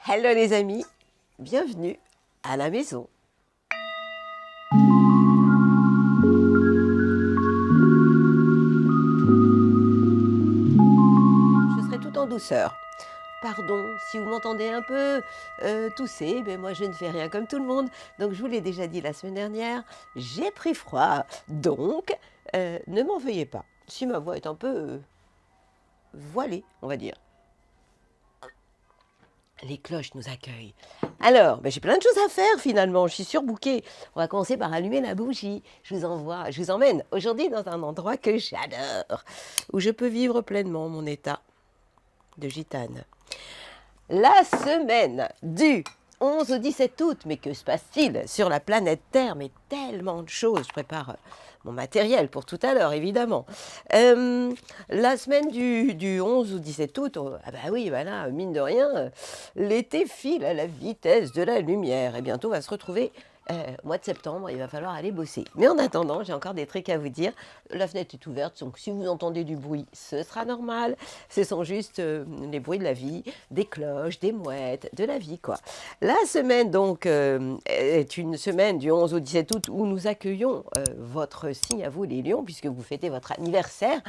Hello les amis, bienvenue à la maison. Je serai tout en douceur. Pardon, si vous m'entendez un peu tousser, mais moi je ne fais rien comme tout le monde. Donc je vous l'ai déjà dit la semaine dernière, j'ai pris froid. Donc ne m'en veuillez pas. Si ma voix est un peu voilée, on va dire. Les cloches nous accueillent. Alors, j'ai plein de choses à faire finalement, je suis surbookée. On va commencer par allumer la bougie. Je vous emmène aujourd'hui dans un endroit que j'adore, où je peux vivre pleinement mon état de gitane. La semaine du 11 au 17 août, mais que se passe-t-il sur la planète Terre? Mais tellement de choses, je prépare mon matériel pour tout à l'heure, évidemment. La semaine du 11 au 17 août, ah bah oui, voilà, mine de rien, l'été file à la vitesse de la lumière, et bientôt on va se retrouver au mois de septembre, il va falloir aller bosser. Mais en attendant, j'ai encore des trucs à vous dire. La fenêtre est ouverte, donc si vous entendez du bruit, ce sera normal. Ce sont juste les bruits de la vie, des cloches, des mouettes, de la vie, quoi. La semaine, donc, est une semaine du 11 au 17 août où nous accueillons votre signe à vous, les lions, puisque vous fêtez votre anniversaire.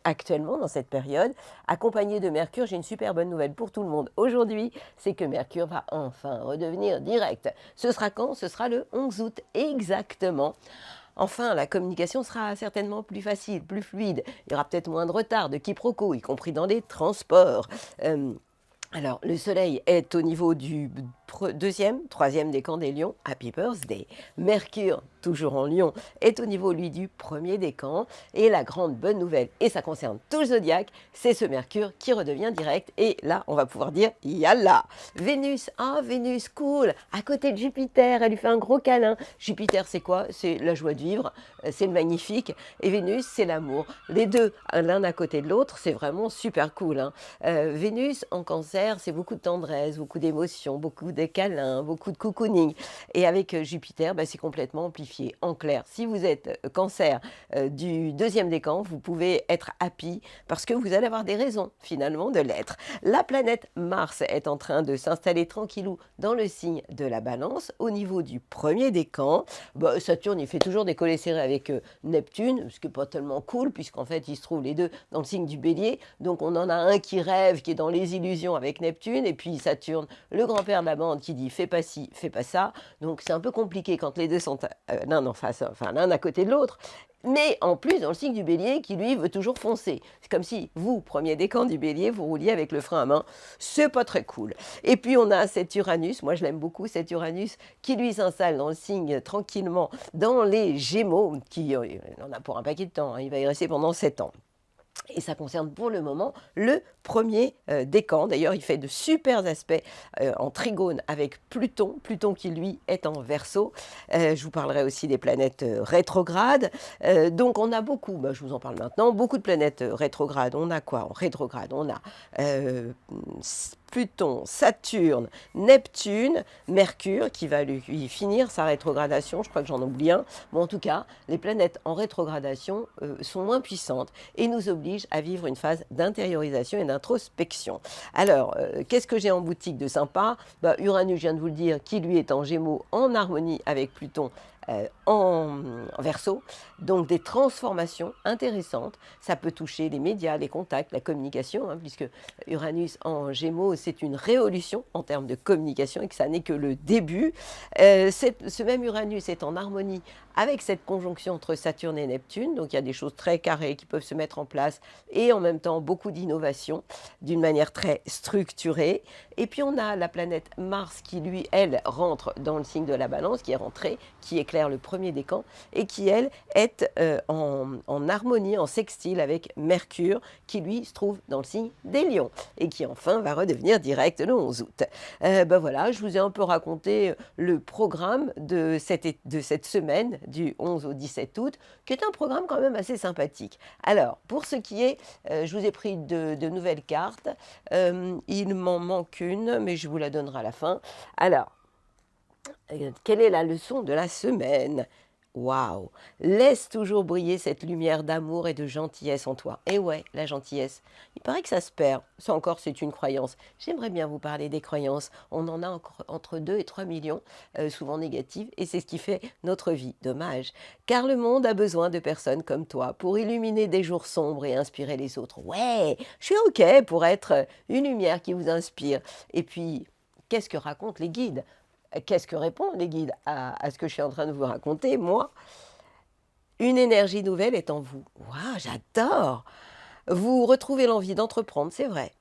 Actuellement, dans cette période, accompagné de Mercure, j'ai une super bonne nouvelle pour tout le monde. Aujourd'hui, c'est que Mercure va enfin redevenir direct. Ce sera quand? Ce sera le 11 août, exactement. Enfin, la communication sera certainement plus facile, plus fluide. Il y aura peut-être moins de retard, de quiproquos, y compris dans les transports. Alors, le soleil est au niveau du deuxième, troisième décan des lions, Happy Birthday. Mercure, toujours en lion, est au niveau, lui, du premier décan. Et la grande bonne nouvelle, et ça concerne tout le zodiaque, c'est ce Mercure qui redevient direct. Et là, on va pouvoir dire, yalla. Vénus, Vénus, cool, à côté de Jupiter, elle lui fait un gros câlin. Jupiter, c'est quoi? C'est la joie de vivre, c'est le magnifique. Et Vénus, c'est l'amour. Les deux, l'un à côté de l'autre, c'est vraiment super cool, hein. Vénus, en cancer, c'est beaucoup de tendresse, beaucoup d'émotions, beaucoup de câlins, beaucoup de cocooning. Et avec Jupiter, c'est complètement amplifié. En clair, si vous êtes cancer du deuxième décan, vous pouvez être happy parce que vous allez avoir des raisons finalement de l'être. La planète Mars est en train de s'installer tranquillou dans le signe de la Balance au niveau du premier décan. Saturne, il fait toujours des collets serrés avec Neptune, ce qui n'est pas tellement cool puisqu'en fait, ils se trouvent les deux dans le signe du Bélier. Donc on en a un qui rêve, qui est dans les illusions avec Neptune, et puis Saturne, le grand-père de la bande, qui dit fais pas ci, fais pas ça. Donc c'est un peu compliqué quand les deux sont l'un en face, enfin l'un à côté de l'autre. Mais en plus, dans le signe du Bélier, qui lui veut toujours foncer. C'est comme si vous, premier décan du Bélier, vous rouliez avec le frein à main. C'est pas très cool. Et puis on a cet Uranus, moi je l'aime beaucoup, cet Uranus, qui lui s'installe dans le signe tranquillement dans les Gémeaux, qui en a pour un paquet de temps, hein, il va y rester pendant 7 ans. Et ça concerne pour le moment le premier décan. D'ailleurs, il fait de super aspects en trigone avec Pluton. Pluton qui, lui, est en Verseau. Je vous parlerai aussi des planètes rétrogrades. Donc, on a beaucoup, je vous en parle maintenant, beaucoup de planètes rétrogrades. On a quoi en rétrograde? On a Pluton, Saturne, Neptune, Mercure qui va lui finir sa rétrogradation. Je crois que j'en oublie un. Bon, en tout cas, les planètes en rétrogradation sont moins puissantes et nous obligent à vivre une phase d'intériorisation et d'introspection. Alors, qu'est-ce que j'ai en boutique de sympa? Uranus, je viens de vous le dire, qui lui est en Gémeaux en harmonie avec Pluton en Verseau, donc des transformations intéressantes. Ça peut toucher les médias, les contacts, la communication, puisque Uranus en Gémeaux, c'est une révolution en termes de communication et que ça n'est que le début. Ce même Uranus est en harmonie avec cette conjonction entre Saturne et Neptune, donc il y a des choses très carrées qui peuvent se mettre en place et en même temps beaucoup d'innovation d'une manière très structurée. Et puis on a la planète Mars qui, lui, elle, rentre dans le signe de la Balance, qui est rentrée, qui éclaire le premier décan et qui, elle, est en harmonie, en sextile avec Mercure, qui, lui, se trouve dans le signe des Lions et qui, enfin, va redevenir direct le 11 août. Voilà, je vous ai un peu raconté le programme de cette semaine du 11 au 17 août, qui est un programme quand même assez sympathique. Alors, pour ce qui est, je vous ai pris de nouvelles cartes. Il m'en manque une, mais je vous la donnerai à la fin. Alors, quelle est la leçon de la semaine? Waouh! Laisse toujours briller cette lumière d'amour et de gentillesse en toi. Et ouais, la gentillesse, il paraît que ça se perd. Ça encore, c'est une croyance. J'aimerais bien vous parler des croyances. On en a encore entre 2 et 3 millions, souvent négatives, et c'est ce qui fait notre vie. Dommage. Car le monde a besoin de personnes comme toi pour illuminer des jours sombres et inspirer les autres. Ouais, je suis OK pour être une lumière qui vous inspire. Et puis, qu'est-ce que racontent les guides? Qu'est-ce que répondent les guides à ce que je suis en train de vous raconter, moi? Une énergie nouvelle est en vous. Waouh, j'adore! Vous retrouvez l'envie d'entreprendre, c'est vrai.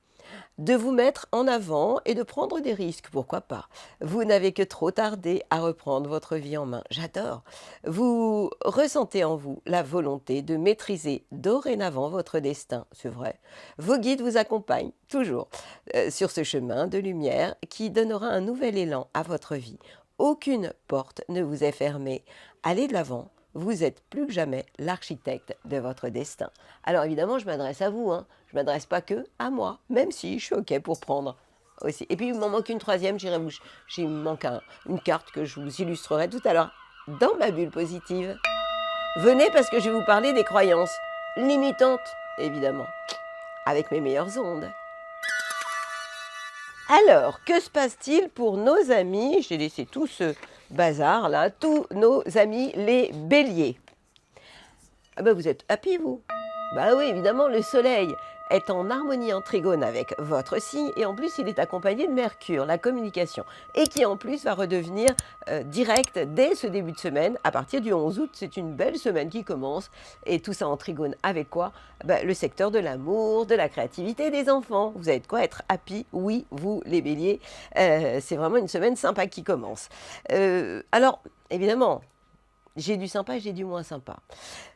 De vous mettre en avant et de prendre des risques, pourquoi pas. Vous n'avez que trop tardé à reprendre votre vie en main. J'adore. Vous ressentez en vous la volonté de maîtriser dorénavant votre destin, c'est vrai. Vos guides vous accompagnent toujours sur ce chemin de lumière qui donnera un nouvel élan à votre vie. Aucune porte ne vous est fermée. Allez de l'avant. Vous êtes plus que jamais l'architecte de votre destin. Alors évidemment, je m'adresse à vous, hein. Je ne m'adresse pas que à moi, même si je suis OK pour prendre aussi. Et puis, il m'en manque une troisième, il me manque une carte que je vous illustrerai tout à l'heure dans ma bulle positive. Venez parce que je vais vous parler des croyances limitantes, évidemment, avec mes meilleures ondes. Alors, que se passe-t-il pour nos amis? J'ai laissé tout ce bazar là, tous nos amis les béliers. Ah ben vous êtes happy, vous? Bah oui, évidemment, le soleil est en harmonie en trigone avec votre signe et en plus il est accompagné de Mercure, la communication, et qui en plus va redevenir direct dès ce début de semaine. À partir du 11 août, c'est une belle semaine qui commence et tout ça en trigone avec quoi? Bah, le secteur de l'amour, de la créativité des enfants. Vous avez de quoi être happy, oui, vous les béliers. C'est vraiment une semaine sympa qui commence. Alors, évidemment, j'ai du sympa et j'ai du moins sympa.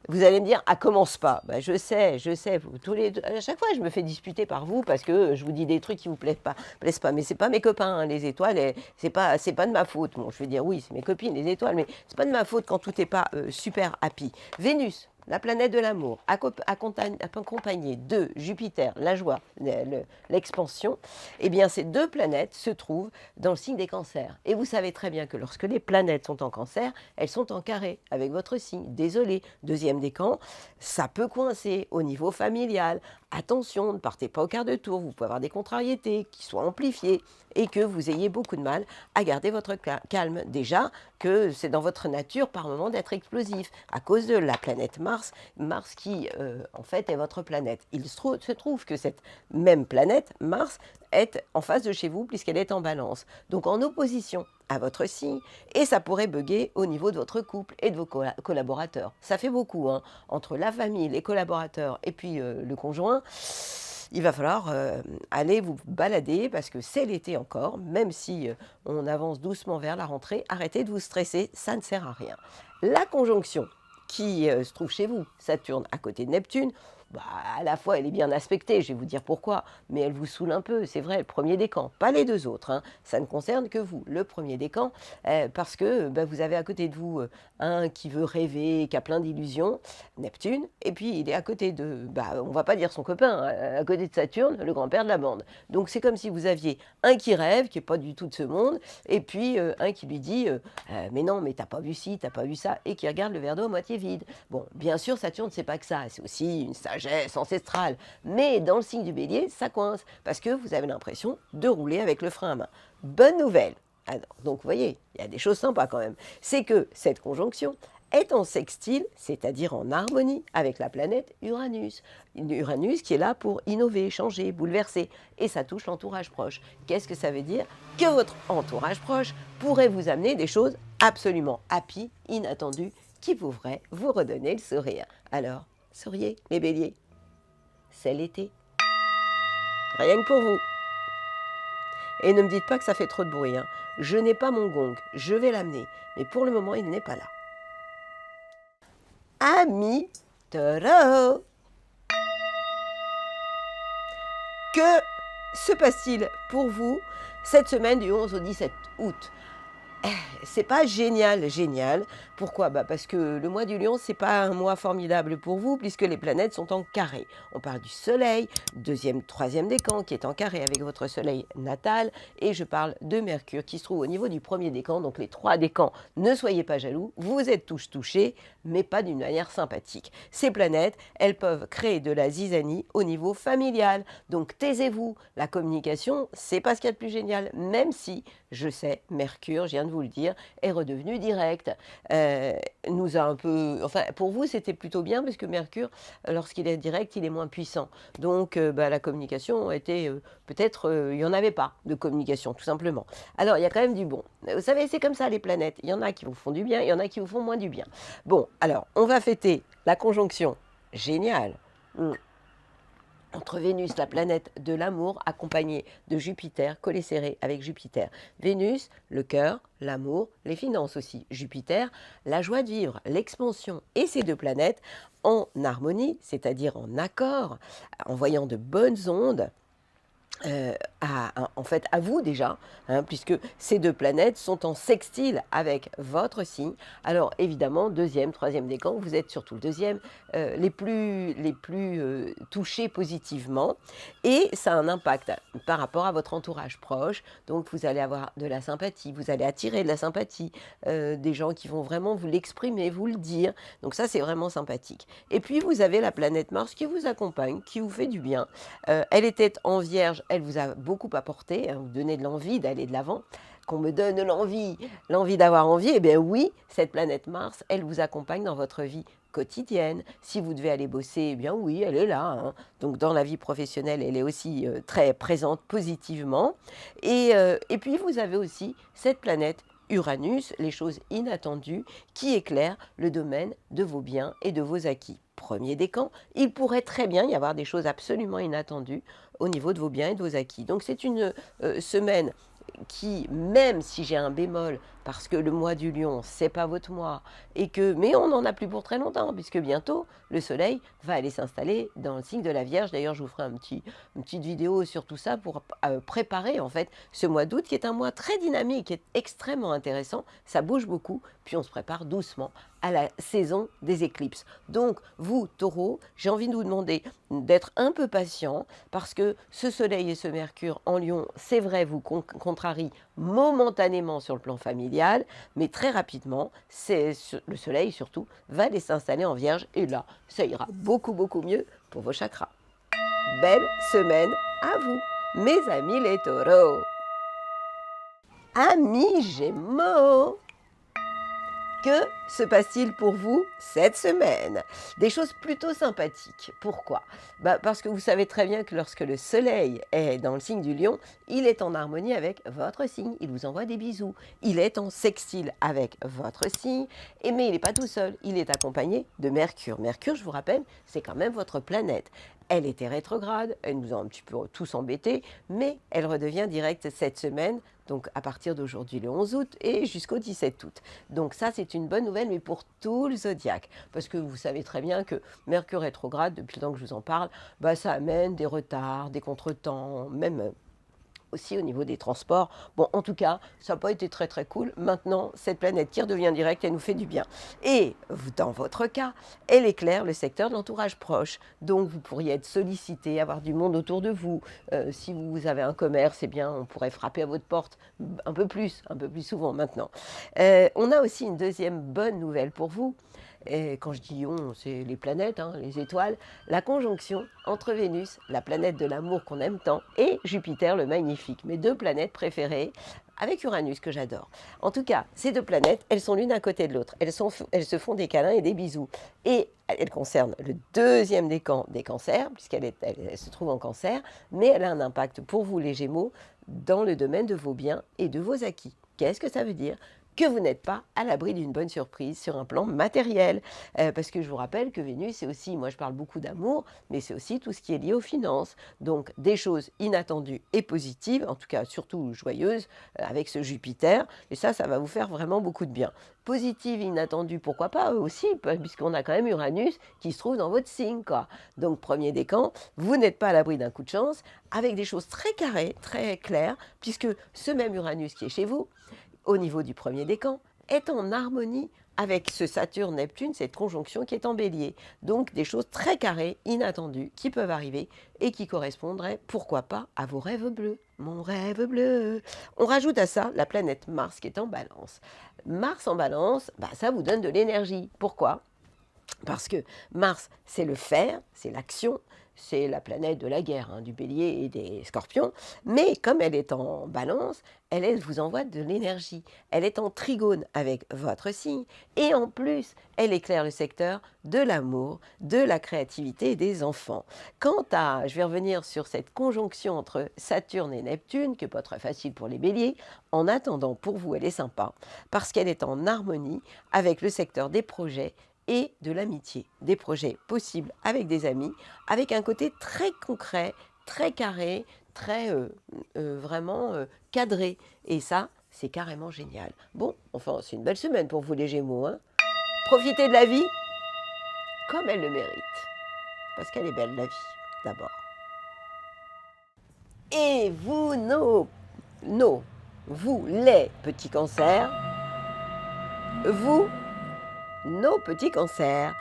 Vous allez me dire, ah, commence pas. Ben, je sais, vous, à chaque fois, je me fais disputer par vous parce que je vous dis des trucs qui vous plaisent pas. Mais c'est pas mes copains, hein, les étoiles, c'est pas de ma faute. Bon, je vais dire, oui, c'est mes copines, les étoiles, mais c'est pas de ma faute quand tout n'est pas super happy. Vénus, la planète de l'amour, accompagnée de Jupiter, la joie, l'expansion, eh bien, ces deux planètes se trouvent dans le signe des cancers. Et vous savez très bien que lorsque les planètes sont en cancer, elles sont en carré avec votre signe. Désolé, deuxième décan, ça peut coincer au niveau familial. Attention, ne partez pas au quart de tour, vous pouvez avoir des contrariétés qui soient amplifiées et que vous ayez beaucoup de mal à garder votre calme. Déjà que c'est dans votre nature par moment d'être explosif à cause de la planète Mars, Mars qui en fait est votre planète. Il se trouve que cette même planète, Mars, est en face de chez vous puisqu'elle est en balance, donc en opposition à votre signe, et ça pourrait bugger au niveau de votre couple et de vos collaborateurs. Ça fait beaucoup, hein, entre la famille, les collaborateurs et puis le conjoint. Il va falloir aller vous balader parce que c'est l'été encore, même si on avance doucement vers la rentrée. Arrêtez de vous stresser, ça ne sert à rien. La conjonction qui se trouve chez vous, Saturne à côté de Neptune, bah, à la fois elle est bien aspectée, je vais vous dire pourquoi, mais elle vous saoule un peu, c'est vrai, le premier décan, pas les deux autres, hein, ça ne concerne que vous, le premier décan, parce que bah, vous avez à côté de vous un qui veut rêver, qui a plein d'illusions, Neptune, et puis il est à côté de, bah, on va pas dire son copain, hein, à côté de Saturne, le grand-père de la bande. Donc c'est comme si vous aviez un qui rêve, qui n'est pas du tout de ce monde, et puis un qui lui dit mais non, mais t'as pas vu ci, t'as pas vu ça, et qui regarde le verre d'eau à moitié vide. Bon, bien sûr, Saturne, c'est pas que ça, c'est aussi une sagesse ancestrale. Mais dans le signe du bélier, ça coince, parce que vous avez l'impression de rouler avec le frein à main. Bonne nouvelle. Alors, donc, vous voyez, il y a des choses sympas quand même. C'est que cette conjonction est en sextile, c'est-à-dire en harmonie avec la planète Uranus. Uranus qui est là pour innover, changer, bouleverser. Et ça touche l'entourage proche. Qu'est-ce que ça veut dire? Que votre entourage proche pourrait vous amener des choses absolument happy, inattendues, qui pourraient vous redonner le sourire. Alors, souriez, les béliers. C'est l'été. Rien que pour vous. Et ne me dites pas que ça fait trop de bruit, hein. Je n'ai pas mon gong, je vais l'amener. Mais pour le moment, il n'est pas là. Amis taureaux, que se passe-t-il pour vous cette semaine du 11 au 17 août? C'est pas génial, génial. Pourquoi? Bah, parce que le mois du lion, c'est pas un mois formidable pour vous puisque les planètes sont en carré. On parle du soleil, deuxième, troisième décan qui est en carré avec votre soleil natal et je parle de Mercure qui se trouve au niveau du premier décan. Donc les trois décans, ne soyez pas jaloux, vous êtes tous touchés, mais pas d'une manière sympathique. Ces planètes, elles peuvent créer de la zizanie au niveau familial. Donc taisez-vous. La communication, c'est pas ce qu'il y a de plus génial, même si, je sais, Mercure, je viens de vous le dire, est redevenu direct. Nous a un peu, enfin, pour vous, c'était plutôt bien parce que Mercure, lorsqu'il est direct, il est moins puissant. Donc, bah, la communication était peut-être, il n'y en avait pas de communication, tout simplement. Alors, il y a quand même du bon. Vous savez, c'est comme ça les planètes. Il y en a qui vous font du bien, il y en a qui vous font moins du bien. Bon, alors, on va fêter la conjonction géniale entre Vénus, la planète de l'amour, accompagnée de Jupiter, collé serré avec Jupiter. Vénus, le cœur, l'amour, les finances aussi. Jupiter, la joie de vivre, l'expansion. Et ces deux planètes en harmonie, c'est-à-dire en accord, envoyant de bonnes ondes, en fait à vous déjà, hein, puisque ces deux planètes sont en sextile avec votre signe. Alors évidemment, deuxième, troisième décan, vous êtes surtout le deuxième, les plus touchés positivement, et ça a un impact par rapport à votre entourage proche. Donc vous allez avoir de la sympathie, vous allez attirer de la sympathie, des gens qui vont vraiment vous l'exprimer, vous le dire. Donc ça, c'est vraiment sympathique. Et puis vous avez la planète Mars qui vous accompagne, qui vous fait du bien. Elle était en Vierge, elle vous a beaucoup apporté, hein, vous donnez de l'envie d'aller de l'avant. Qu'on me donne l'envie d'avoir envie, eh bien oui, cette planète Mars, elle vous accompagne dans votre vie quotidienne. Si vous devez aller bosser, eh bien oui, elle est là, hein. Donc dans la vie professionnelle, elle est aussi très présente positivement. Et puis vous avez aussi cette planète Uranus, les choses inattendues, qui éclairent le domaine de vos biens et de vos acquis. Premier décan, il pourrait très bien y avoir des choses absolument inattendues au niveau de vos biens et de vos acquis. Donc c'est une semaine qui, même si j'ai un bémol, parce que le mois du lion, c'est pas votre mois, mais on n'en a plus pour très longtemps, puisque bientôt, le soleil va aller s'installer dans le signe de la Vierge. D'ailleurs, je vous ferai une petite vidéo sur tout ça pour préparer, en fait, ce mois d'août, qui est un mois très dynamique, qui est extrêmement intéressant. Ça bouge beaucoup, puis on se prépare doucement à la saison des éclipses. Donc, vous, taureaux, j'ai envie de vous demander d'être un peu patient, parce que ce soleil et ce mercure en lion, c'est vrai, vous contrarient momentanément sur le plan familial, mais très rapidement, le soleil surtout, va aller s'installer en Vierge, et là, ça ira beaucoup, beaucoup mieux pour vos chakras. Belle semaine à vous, mes amis les taureaux. Amis Gémeaux, que se passe-t-il pour vous cette semaine? Des choses plutôt sympathiques. Pourquoi? Parce que vous savez très bien que lorsque le soleil est dans le signe du lion, il est en harmonie avec votre signe. Il vous envoie des bisous. Il est en sextile avec votre signe. Mais il n'est pas tout seul. Il est accompagné de Mercure. Mercure, je vous rappelle, c'est quand même votre planète. Elle était rétrograde, elle nous a un petit peu tous embêtés, mais elle redevient directe cette semaine, donc à partir d'aujourd'hui le 11 août et jusqu'au 17 août. Donc ça, c'est une bonne nouvelle, mais pour tout le zodiaque. Parce que vous savez très bien que Mercure rétrograde, depuis le temps que je vous en parle, ça amène des retards, des contretemps, même aussi au niveau des transports. Bon, en tout cas, ça n'a pas été très très cool. Maintenant, cette planète qui redevient directe, elle nous fait du bien. Et dans votre cas, elle éclaire le secteur de l'entourage proche. Donc, vous pourriez être sollicité, avoir du monde autour de vous. Si vous avez un commerce, eh bien, on pourrait frapper à votre porte un peu plus souvent maintenant. On a aussi une deuxième bonne nouvelle pour vous. Et quand je dis on, c'est les planètes, hein, les étoiles, la conjonction entre Vénus, la planète de l'amour qu'on aime tant, et Jupiter, le magnifique, mes deux planètes préférées, avec Uranus que j'adore. En tout cas, ces deux planètes, elles sont l'une à côté de l'autre. Elles se font des câlins et des bisous. Et elles concernent le deuxième décan des cancers, puisqu'elle se trouve en cancer, mais elle a un impact pour vous les Gémeaux dans le domaine de vos biens et de vos acquis. Qu'est-ce que ça veut dire? Que vous n'êtes pas à l'abri d'une bonne surprise sur un plan matériel. Parce que je vous rappelle que Vénus, c'est aussi, moi je parle beaucoup d'amour, mais c'est aussi tout ce qui est lié aux finances. Donc des choses inattendues et positives, en tout cas surtout joyeuses, avec ce Jupiter. Et ça va vous faire vraiment beaucoup de bien. Positive, inattendue, pourquoi pas aussi, puisqu'on a quand même Uranus qui se trouve dans votre signe, quoi. Donc premier décan, vous n'êtes pas à l'abri d'un coup de chance, avec des choses très carrées, très claires, puisque ce même Uranus qui est chez vous, au niveau du premier décan, est en harmonie avec ce Saturne-Neptune, cette conjonction qui est en bélier. Donc des choses très carrées, inattendues, qui peuvent arriver et qui correspondraient, pourquoi pas, à vos rêves bleus. Mon rêve bleu. On rajoute à ça la planète Mars qui est en balance. Mars en balance, ça vous donne de l'énergie. Pourquoi ? Parce que Mars, c'est le fer, c'est l'action, c'est la planète de la guerre, du bélier et des scorpions. Mais comme elle est en balance, elle vous envoie de l'énergie. Elle est en trigone avec votre signe. Et en plus, elle éclaire le secteur de l'amour, de la créativité et des enfants. Je vais revenir sur cette conjonction entre Saturne et Neptune, qui n'est pas très facile pour les béliers. En attendant, pour vous, elle est sympa, parce qu'elle est en harmonie avec le secteur des projets et de l'amitié, des projets possibles avec des amis, avec un côté très concret, très carré, très vraiment cadré. Et ça, c'est carrément génial. Bon, enfin, c'est une belle semaine pour vous les Gémeaux. Profitez de la vie comme elle le mérite. Parce qu'elle est belle, la vie, d'abord. Et vous, vous, les petits cancers, vous, nos petits cancers.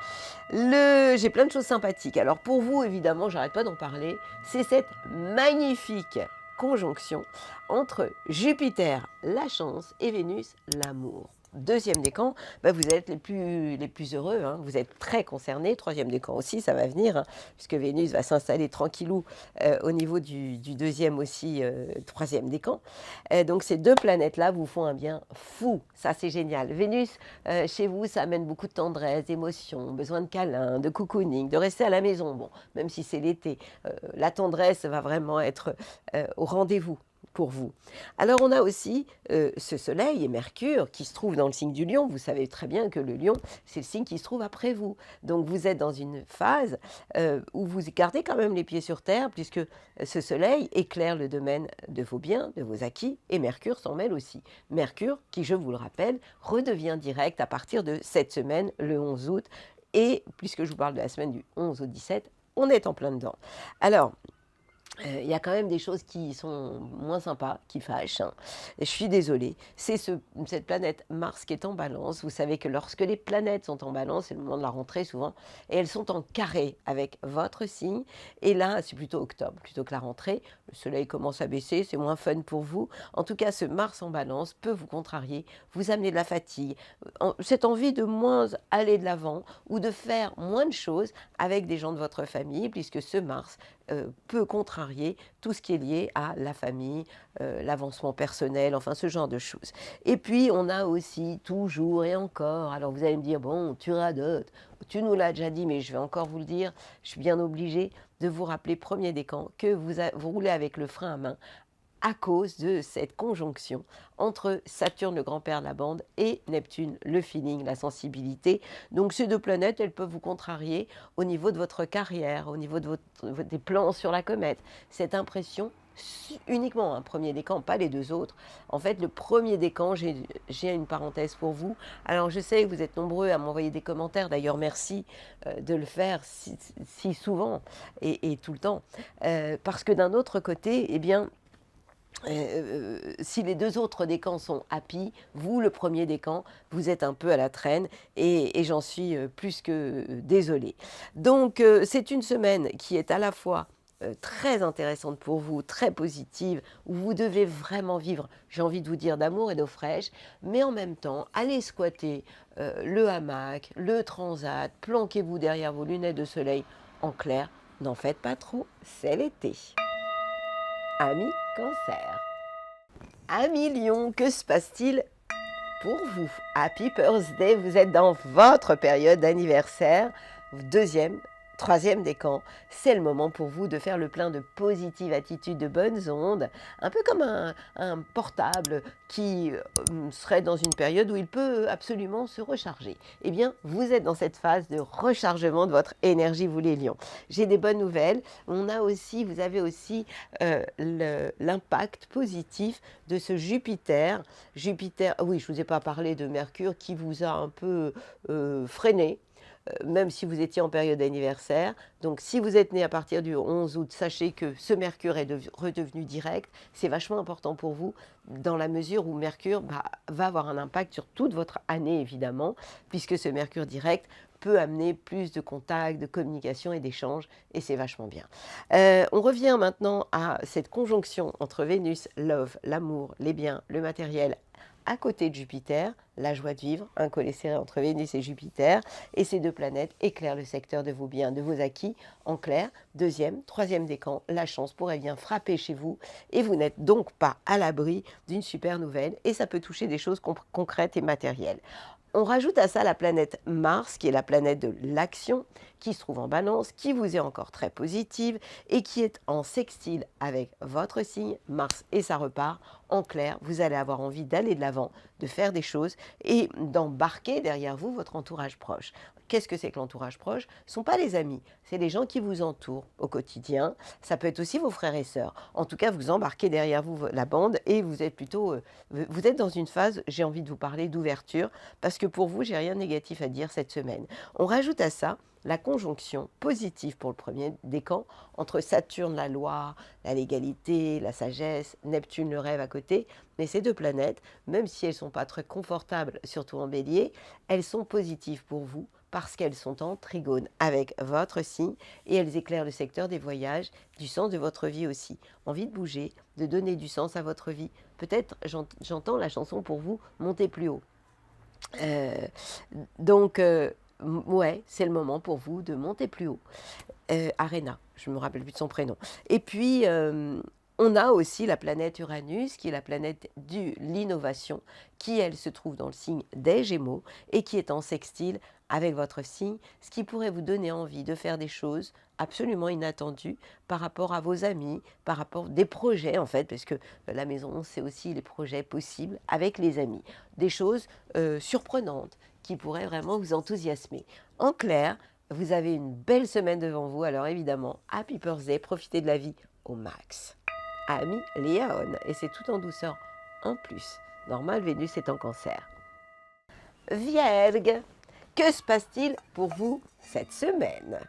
J'ai plein de choses sympathiques. Alors pour vous, évidemment, j'arrête pas d'en parler, c'est cette magnifique conjonction entre Jupiter, la chance, et Vénus, l'amour. Deuxième décan, vous êtes les plus heureux, vous êtes très concernés. Troisième décan aussi, ça va venir, puisque Vénus va s'installer tranquillou au niveau du deuxième aussi, troisième décan. Donc ces deux planètes-là vous font un bien fou, ça c'est génial. Vénus, chez vous, ça amène beaucoup de tendresse, d'émotion, besoin de câlins, de cocooning, de rester à la maison. Bon, même si c'est l'été, la tendresse va vraiment être au rendez-vous pour vous. Alors on a aussi ce Soleil et Mercure qui se trouvent dans le signe du Lion. Vous savez très bien que le Lion, c'est le signe qui se trouve après vous. Donc vous êtes dans une phase où vous gardez quand même les pieds sur terre, puisque ce Soleil éclaire le domaine de vos biens, de vos acquis, et Mercure s'en mêle aussi. Mercure, qui, je vous le rappelle, redevient direct à partir de cette semaine, le 11 août. Et puisque je vous parle de la semaine du 11 au 17, on est en plein dedans. Alors, il y a quand même des choses qui sont moins sympas, qui fâchent. Je suis désolée. C'est cette planète Mars qui est en balance. Vous savez que lorsque les planètes sont en balance, c'est le moment de la rentrée souvent, et elles sont en carré avec votre signe. Et là, c'est plutôt octobre, plutôt que la rentrée. Le soleil commence à baisser, c'est moins fun pour vous. En tout cas, ce Mars en balance peut vous contrarier, vous amener de la fatigue, cette envie de moins aller de l'avant ou de faire moins de choses avec des gens de votre famille, puisque ce Mars peut contrarier tout ce qui est lié à la famille, l'avancement personnel, enfin ce genre de choses. Et puis on a aussi toujours et encore, alors vous allez me dire, bon, tu radotes, tu nous l'as déjà dit, mais je vais encore vous le dire, je suis bien obligée de vous rappeler, premier décan, que vous roulez avec le frein à main à cause de cette conjonction entre Saturne, le grand-père de la bande, et Neptune, le feeling, la sensibilité. Donc ces deux planètes, elles peuvent vous contrarier au niveau de votre carrière, au niveau des plans sur la comète. Cette impression, uniquement un premier décan, pas les deux autres. En fait, le premier décan, j'ai une parenthèse pour vous. Alors je sais que vous êtes nombreux à m'envoyer des commentaires, d'ailleurs merci de le faire si souvent et tout le temps. Parce que d'un autre côté, eh bien, si les deux autres décans sont happy, vous, le premier décan, vous êtes un peu à la traîne et j'en suis plus que désolée. Donc, c'est une semaine qui est à la fois très intéressante pour vous, très positive, où vous devez vraiment vivre, j'ai envie de vous dire, d'amour et d'eau fraîche, mais en même temps, allez squatter le hamac, le transat, planquez-vous derrière vos lunettes de soleil. En clair, n'en faites pas trop, c'est l'été. Amis Cancer. Amis Lion, que se passe-t-il pour vous? Happy Birthday, vous êtes dans votre période d'anniversaire, deuxième, troisième décan. C'est le moment pour vous de faire le plein de positive attitude, de bonnes ondes, un peu comme un portable qui serait dans une période où il peut absolument se recharger. Eh bien, vous êtes dans cette phase de rechargement de votre énergie, vous les lions. J'ai des bonnes nouvelles. Vous avez aussi l'impact positif de ce Jupiter. Jupiter, oui, je ne vous ai pas parlé de Mercure qui vous a un peu freiné. même si vous étiez en période d'anniversaire. Donc si vous êtes né à partir du 11 août, sachez que ce Mercure est redevenu direct. C'est vachement important pour vous dans la mesure où Mercure va avoir un impact sur toute votre année évidemment, puisque ce Mercure direct peut amener plus de contacts, de communication et d'échanges, et c'est vachement bien. On revient maintenant à cette conjonction entre Vénus, love, l'amour, les biens, le matériel, à côté de Jupiter, la joie de vivre, un collet serré entre Vénus et Jupiter, et ces deux planètes éclairent le secteur de vos biens, de vos acquis. En clair, deuxième, troisième décan, la chance pourrait bien frapper chez vous, et vous n'êtes donc pas à l'abri d'une super nouvelle, et ça peut toucher des choses concrètes et matérielles. On rajoute à ça la planète Mars, qui est la planète de l'action, qui se trouve en balance, qui vous est encore très positive et qui est en sextile avec votre signe, Mars, et ça repart. En clair, vous allez avoir envie d'aller de l'avant, de faire des choses et d'embarquer derrière vous votre entourage proche. Qu'est-ce que c'est que l'entourage proche? Ce ne sont pas les amis, c'est les gens qui vous entourent au quotidien. Ça peut être aussi vos frères et sœurs. En tout cas, vous embarquez derrière vous la bande et vous êtes plutôt, vous êtes dans une phase, j'ai envie de vous parler d'ouverture, parce que pour vous, j'ai rien de négatif à dire cette semaine. On rajoute à ça la conjonction positive pour le premier décan entre Saturne, la loi, la légalité, la sagesse, Neptune, le rêve à côté. Mais ces deux planètes, même si elles ne sont pas très confortables, surtout en bélier, elles sont positives pour vous parce qu'elles sont en trigone avec votre signe et elles éclairent le secteur des voyages, du sens de votre vie aussi. Envie de bouger, de donner du sens à votre vie. Peut-être, j'entends la chanson pour vous, Montez plus haut. Euh, donc, ouais, c'est le moment pour vous de monter plus haut. Arena, je ne me rappelle plus de son prénom. Et puis, on a aussi la planète Uranus, qui est la planète de l'innovation, qui, elle, se trouve dans le signe des Gémeaux et qui est en sextile avec votre signe, ce qui pourrait vous donner envie de faire des choses absolument inattendues par rapport à vos amis, par rapport à des projets, en fait, parce que la maison, c'est aussi les projets possibles avec les amis. Des choses surprenantes qui pourraient vraiment vous enthousiasmer. En clair, vous avez une belle semaine devant vous, alors évidemment, happy birthday, profitez de la vie au max. Ami Léon, et c'est tout en douceur en plus. Normal, Vénus est en cancer. Vierge, que se passe-t-il pour vous cette semaine?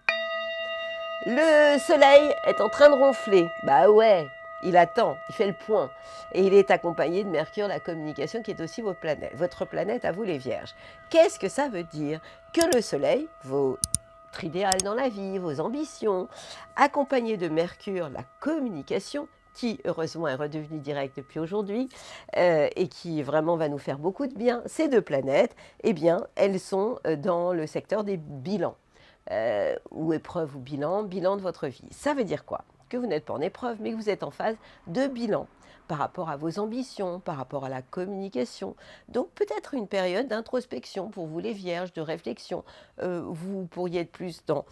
Le soleil est en train de ronfler. Bah ouais, il attend, il fait le point. Et il est accompagné de Mercure, la communication, qui est aussi votre planète à vous les vierges. Qu'est-ce que ça veut dire? Que le soleil, votre idéal dans la vie, vos ambitions, accompagné de Mercure, la communication, qui heureusement est redevenu direct depuis aujourd'hui et qui vraiment va nous faire beaucoup de bien, ces deux planètes, eh bien, elles sont dans le secteur des bilans. Ou épreuve ou bilan de votre vie. Ça veut dire quoi? Que vous n'êtes pas en épreuve, mais que vous êtes en phase de bilan par rapport à vos ambitions, par rapport à la communication. Donc peut-être une période d'introspection pour vous les vierges, de réflexion. Vous pourriez être plus dans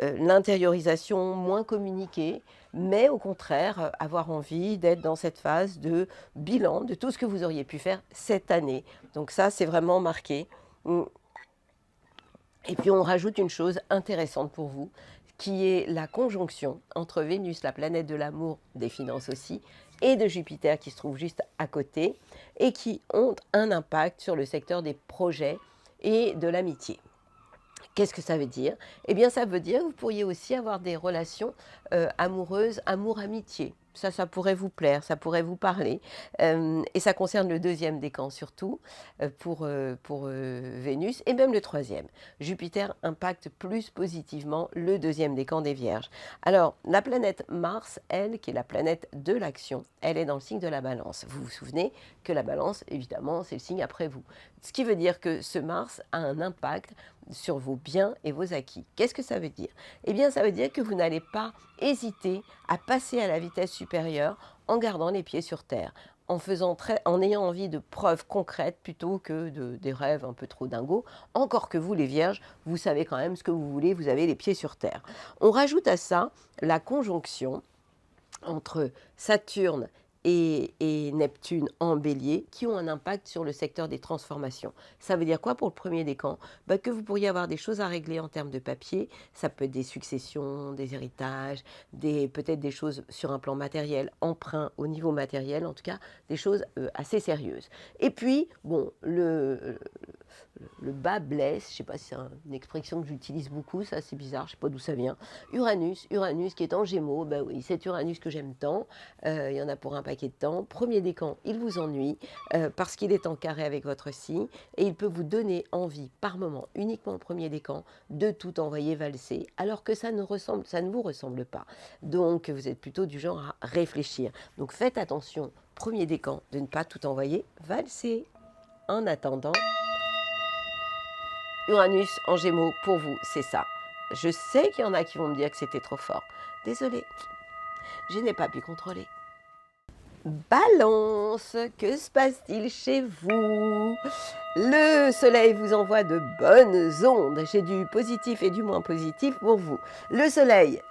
l'intériorisation, moins communiquée, mais au contraire avoir envie d'être dans cette phase de bilan de tout ce que vous auriez pu faire cette année. Donc ça, c'est vraiment marqué. Et puis on rajoute une chose intéressante pour vous, qui est la conjonction entre Vénus, la planète de l'amour, des finances aussi, et de Jupiter qui se trouve juste à côté, et qui ont un impact sur le secteur des projets et de l'amitié. Qu'est-ce que ça veut dire? Eh bien, ça veut dire que vous pourriez aussi avoir des relations amoureuses, amour-amitié. Ça pourrait vous plaire, ça pourrait vous parler. Et ça concerne le deuxième décan surtout, pour Vénus, et même le troisième. Jupiter impacte plus positivement le deuxième décan des Vierges. Alors, la planète Mars, elle, qui est la planète de l'action, elle est dans le signe de la Balance. Vous vous souvenez que la Balance, évidemment, c'est le signe après vous. Ce qui veut dire que ce Mars a un impact sur vos biens et vos acquis. Qu'est-ce que ça veut dire? Eh bien, ça veut dire que vous n'allez pas hésiter à passer à la vitesse supérieure en gardant les pieds sur terre, en ayant envie de preuves concrètes plutôt que des rêves un peu trop dingos. Encore que vous, les Vierges, vous savez quand même ce que vous voulez, vous avez les pieds sur terre. On rajoute à ça la conjonction entre Saturne et Neptune en bélier qui ont un impact sur le secteur des transformations. Ça veut dire quoi pour le premier décan? Que vous pourriez avoir des choses à régler en termes de papier. Ça peut être des successions, des héritages, peut-être des choses sur un plan matériel, emprunt au niveau matériel, en tout cas des choses assez sérieuses. Et puis, bon, le bas blesse, je ne sais pas si c'est une expression que j'utilise beaucoup, ça c'est bizarre, je ne sais pas d'où ça vient. Uranus qui est en Gémeaux, ben oui, cet Uranus que j'aime tant, il y en a pour un paquet de temps. Premier décan, il vous ennuie parce qu'il est en carré avec votre signe et il peut vous donner envie par moment, uniquement au premier décan, de tout envoyer valser, alors que ça ne vous ressemble pas. Donc vous êtes plutôt du genre à réfléchir. Donc faites attention, premier décan, de ne pas tout envoyer valser. En attendant, Uranus en Gémeaux, pour vous, c'est ça. Je sais qu'il y en a qui vont me dire que c'était trop fort. Désolée, je n'ai pas pu contrôler. Balance, que se passe-t-il chez vous? Le soleil vous envoie de bonnes ondes. J'ai du positif et du moins positif pour vous. Le soleil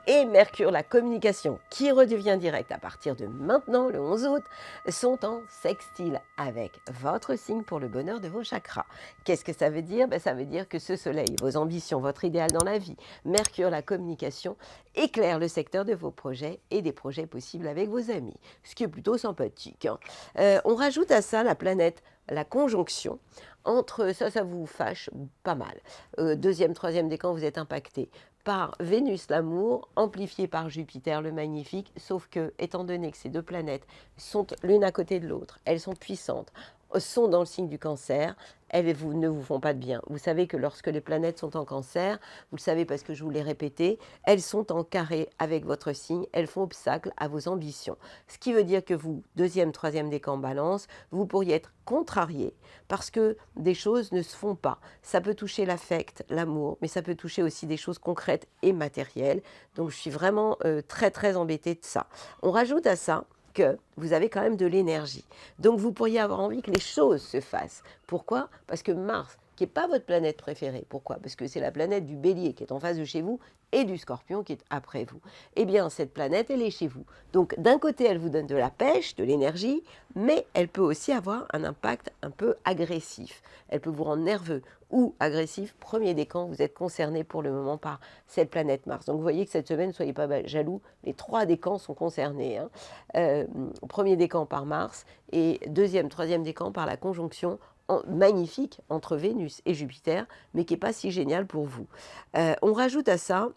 et Mercure, la communication, qui redevient directe à partir de maintenant, le 11 août, sont en sextile avec votre signe pour le bonheur de vos chakras. Qu'est-ce que ça veut dire? Ça veut dire que ce soleil, vos ambitions, votre idéal dans la vie, Mercure, la communication, éclaire le secteur de vos projets et des projets possibles avec vos amis, ce qui est plutôt sympathique. On rajoute à ça la planète, la conjonction entre, ça vous fâche pas mal. Deuxième, troisième décan, vous êtes impacté par Vénus l'amour, amplifié par Jupiter le magnifique, sauf que, étant donné que ces deux planètes sont l'une à côté de l'autre, elles sont puissantes, sont dans le signe du cancer, elles ne vous font pas de bien. Vous savez que lorsque les planètes sont en cancer, vous le savez parce que je vous l'ai répété, elles sont en carré avec votre signe, elles font obstacle à vos ambitions. Ce qui veut dire que vous, deuxième, troisième décan balance, vous pourriez être contrarié parce que des choses ne se font pas. Ça peut toucher l'affect, l'amour, mais ça peut toucher aussi des choses concrètes et matérielles. Donc je suis vraiment très très embêtée de ça. On rajoute à ça que vous avez quand même de l'énergie. Donc vous pourriez avoir envie que les choses se fassent. Pourquoi? Parce que Mars, qui n'est pas votre planète préférée, pourquoi? Parce que c'est la planète du Bélier qui est en face de chez vous et du Scorpion qui est après vous. Eh bien, cette planète, elle est chez vous. Donc d'un côté, elle vous donne de la pêche, de l'énergie, mais elle peut aussi avoir un impact un peu agressif. Elle peut vous rendre nerveux ou agressif. Premier décan, vous êtes concerné pour le moment par cette planète Mars. Donc vous voyez que cette semaine, ne soyez pas jaloux, les 3 décans sont concernés. Premier décan par Mars et deuxième, troisième décan par la conjonction magnifique entre Vénus et Jupiter, mais qui n'est pas si génial pour vous. On rajoute à ça,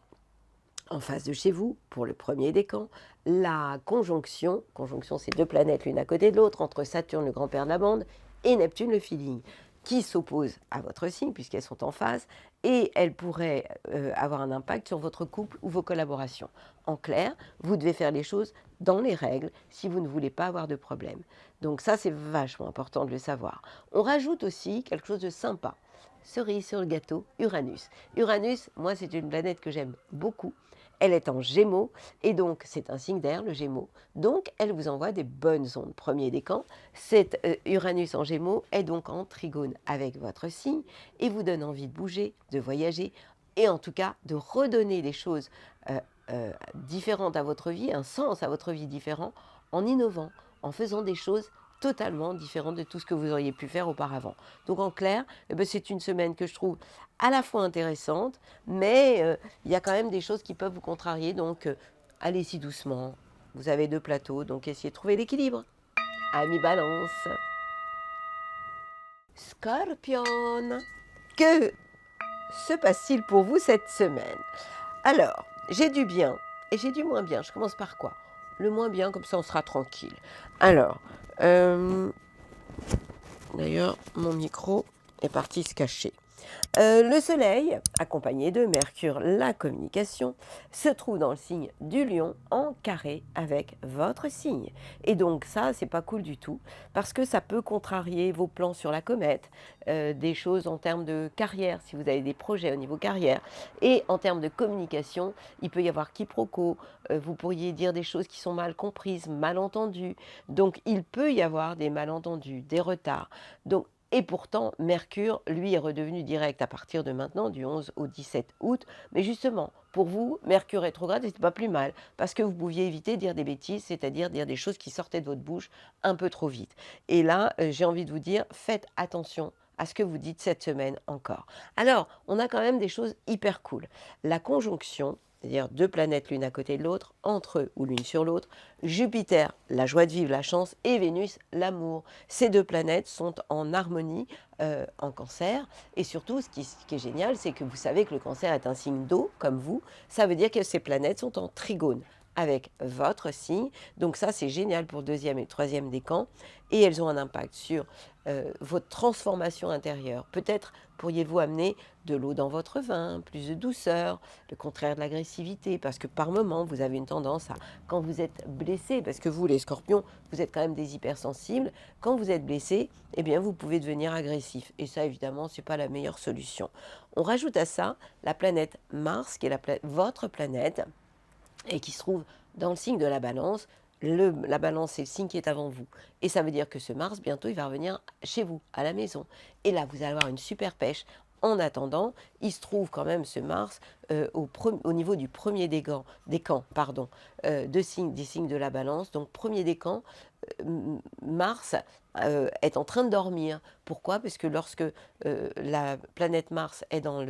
en face de chez vous, pour le premier décan, la conjonction c'est deux planètes l'une à côté de l'autre, entre Saturne, le grand-père de la bande, et Neptune, le feeling, qui s'opposent à votre signe, puisqu'elles sont en phase, et elles pourraient avoir un impact sur votre couple ou vos collaborations. En clair, vous devez faire les choses dans les règles si vous ne voulez pas avoir de problème. Donc ça, c'est vachement important de le savoir. On rajoute aussi quelque chose de sympa. Cerise sur le gâteau, Uranus. Uranus, moi, c'est une planète que j'aime beaucoup. Elle est en Gémeaux, et donc c'est un signe d'air, le Gémeaux. Donc, elle vous envoie des bonnes ondes. Premier décan, cet Uranus en Gémeaux est donc en trigone avec votre signe et vous donne envie de bouger, de voyager, et en tout cas de redonner des choses différentes à votre vie, un sens à votre vie différent, en innovant, en faisant des choses totalement différentes de tout ce que vous auriez pu faire auparavant. Donc en clair, c'est une semaine que je trouve à la fois intéressante, mais il y a quand même des choses qui peuvent vous contrarier, donc allez-y doucement. Vous avez 2 plateaux, donc essayez de trouver l'équilibre. Ami Balance. Scorpion, que se passe-t-il pour vous cette semaine? Alors, j'ai du bien et j'ai du moins bien. Je commence par quoi? Le moins bien, comme ça on sera tranquille. Alors, d'ailleurs, mon micro est parti se cacher. Le soleil, accompagné de Mercure, la communication, se trouve dans le signe du lion en carré avec votre signe. Et donc ça, c'est pas cool du tout, parce que ça peut contrarier vos plans sur la comète, des choses en termes de carrière, si vous avez des projets au niveau carrière, et en termes de communication, il peut y avoir quiproquo, vous pourriez dire des choses qui sont mal comprises, mal entendues, donc il peut y avoir des malentendus, des retards. Donc et pourtant, Mercure, lui, est redevenu direct à partir de maintenant, du 11 au 17 août. Mais justement, pour vous, Mercure rétrograde, c'était pas plus mal, parce que vous pouviez éviter de dire des bêtises, c'est-à-dire dire des choses qui sortaient de votre bouche un peu trop vite. Et là, j'ai envie de vous dire, faites attention à ce que vous dites cette semaine encore. Alors, on a quand même des choses hyper cool. La conjonction c'est-à-dire deux planètes l'une à côté de l'autre, entre eux ou l'une sur l'autre. Jupiter, la joie de vivre, la chance, et Vénus, l'amour. Ces deux planètes sont en harmonie en Cancer. Et surtout, ce qui est génial, c'est que vous savez que le Cancer est un signe d'eau, comme vous. Ça veut dire que ces planètes sont en trigone avec votre signe. Donc ça, c'est génial pour le deuxième et le troisième décan. Et elles ont un impact sur votre transformation intérieure. Peut-être pourriez-vous amener de l'eau dans votre vin, plus de douceur, le contraire de l'agressivité, parce que par moment, vous avez une tendance à, quand vous êtes blessé, parce que vous, les scorpions, vous êtes quand même des hypersensibles, quand vous êtes blessé, eh bien, vous pouvez devenir agressif. Et ça, évidemment, ce n'est pas la meilleure solution. On rajoute à ça la planète Mars, qui est votre planète, et qui se trouve dans le signe de la balance. La balance, c'est le signe qui est avant vous. Et ça veut dire que ce Mars, bientôt, il va revenir chez vous, à la maison. Et là, vous allez avoir une super pêche. En attendant, il se trouve quand même ce Mars au niveau du premier décan, des signes de la balance. Donc, premier décan, Mars est en train de dormir. Pourquoi? Parce que lorsque la planète Mars est dans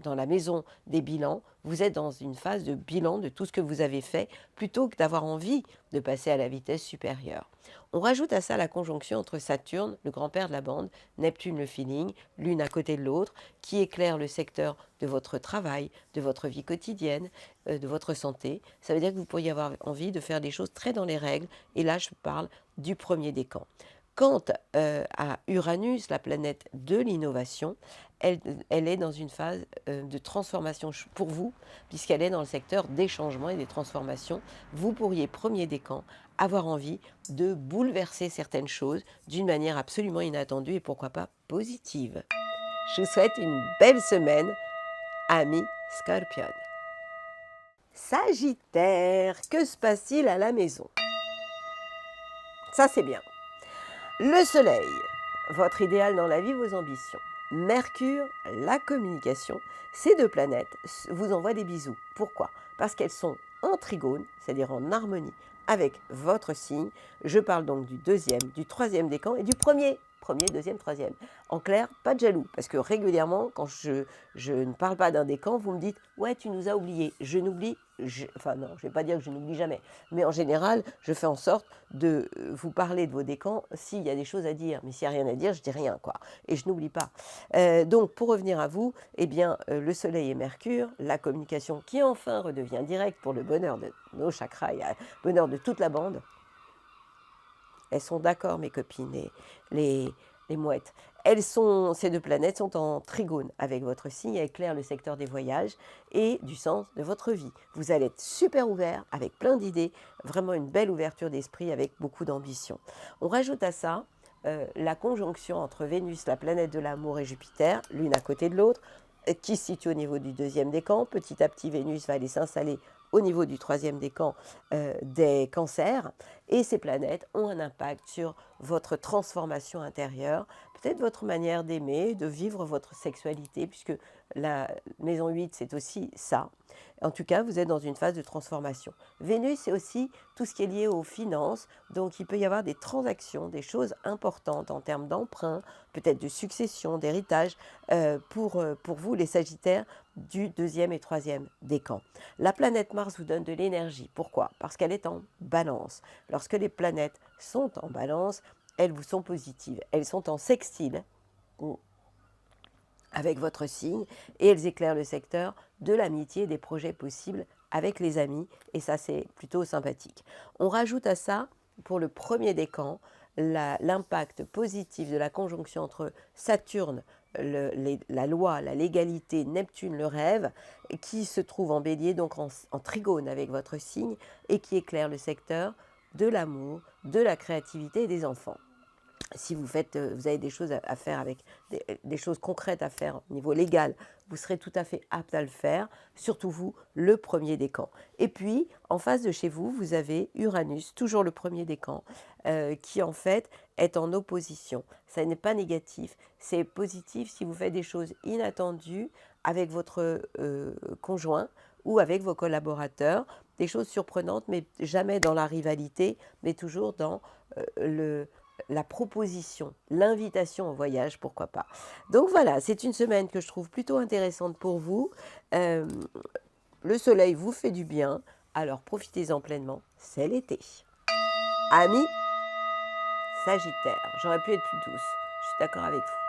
la maison des bilans, vous êtes dans une phase de bilan de tout ce que vous avez fait, plutôt que d'avoir envie de passer à la vitesse supérieure. On rajoute à ça la conjonction entre Saturne, le grand-père de la bande, Neptune, le feeling, l'une à côté de l'autre, qui éclaire le secteur de votre travail, de votre vie quotidienne, de votre santé. Ça veut dire que vous pourriez avoir envie de faire des choses très dans les règles, et là je parle du premier décan. Quant à Uranus, la planète de l'innovation, elle est dans une phase de transformation pour vous, puisqu'elle est dans le secteur des changements et des transformations. Vous pourriez, premier décan, avoir envie de bouleverser certaines choses d'une manière absolument inattendue et pourquoi pas positive. Je vous souhaite une belle semaine, amis Scorpion. Sagittaire, que se passe-t-il à la maison? Ça, c'est bien. Le soleil, votre idéal dans la vie, vos ambitions. Mercure, la communication. Ces deux planètes vous envoient des bisous. Pourquoi? Parce qu'elles sont en trigone, c'est-à-dire en harmonie avec votre signe. Je parle donc du deuxième, du troisième décan et du premier, deuxième, troisième. En clair, pas de jaloux, parce que régulièrement, quand je ne parle pas d'un décan, vous me dites « ouais, tu nous as oubliés ». Je n'oublie, enfin non, je ne vais pas dire que je n'oublie jamais, mais en général, je fais en sorte de vous parler de vos décans s'il y a des choses à dire. Mais s'il n'y a rien à dire, je dis rien, quoi. Et je n'oublie pas. Donc, pour revenir à vous, eh bien, le soleil et Mercure, la communication qui enfin redevient directe pour le bonheur de nos chakras et le bonheur de toute la bande. Elles sont d'accord, mes copines, les mouettes. Ces deux planètes sont en trigone avec votre signe, elles éclairent le secteur des voyages et du sens de votre vie. Vous allez être super ouvert, avec plein d'idées, vraiment une belle ouverture d'esprit avec beaucoup d'ambition. On rajoute à ça la conjonction entre Vénus, la planète de l'amour, et Jupiter, l'une à côté de l'autre, qui se situe au niveau du deuxième décan. Petit à petit, Vénus va aller s'installer au niveau du troisième décan des cancers. Et ces planètes ont un impact sur votre transformation intérieure, peut-être votre manière d'aimer, de vivre votre sexualité, puisque la maison 8, c'est aussi ça. En tout cas, vous êtes dans une phase de transformation. Vénus, c'est aussi tout ce qui est lié aux finances. Donc, il peut y avoir des transactions, des choses importantes en termes d'emprunt, peut-être de succession, d'héritage, pour vous, les Sagittaires, du deuxième et troisième décan. La planète Mars vous donne de l'énergie. Pourquoi? Parce qu'elle est en balance. Lorsque les planètes sont en balance, elles vous sont positives. Elles sont en sextile avec votre signe et elles éclairent le secteur de l'amitié, des projets possibles avec les amis, et ça, c'est plutôt sympathique. On rajoute à ça, pour le premier décan, l'impact positif de la conjonction entre Saturne, la loi, la légalité, Neptune, le rêve, qui se trouve en bélier, donc en trigone avec votre signe, et qui éclaire le secteur de l'amour, de la créativité et des enfants. Si vous avez des choses à faire avec des choses concrètes à faire au niveau légal, vous serez tout à fait apte à le faire, surtout vous, le premier décan. Et puis, en face de chez vous, vous avez Uranus, toujours le premier décan, qui en fait est en opposition. Ça n'est pas négatif, c'est positif si vous faites des choses inattendues avec votre conjoint ou avec vos collaborateurs, des choses surprenantes, mais jamais dans la rivalité, mais toujours dans la proposition, l'invitation au voyage, pourquoi pas. Donc voilà, c'est une semaine que je trouve plutôt intéressante pour vous. le soleil vous fait du bien, alors profitez-en pleinement, c'est l'été. Amis Sagittaire, j'aurais pu être plus douce, je suis d'accord avec vous.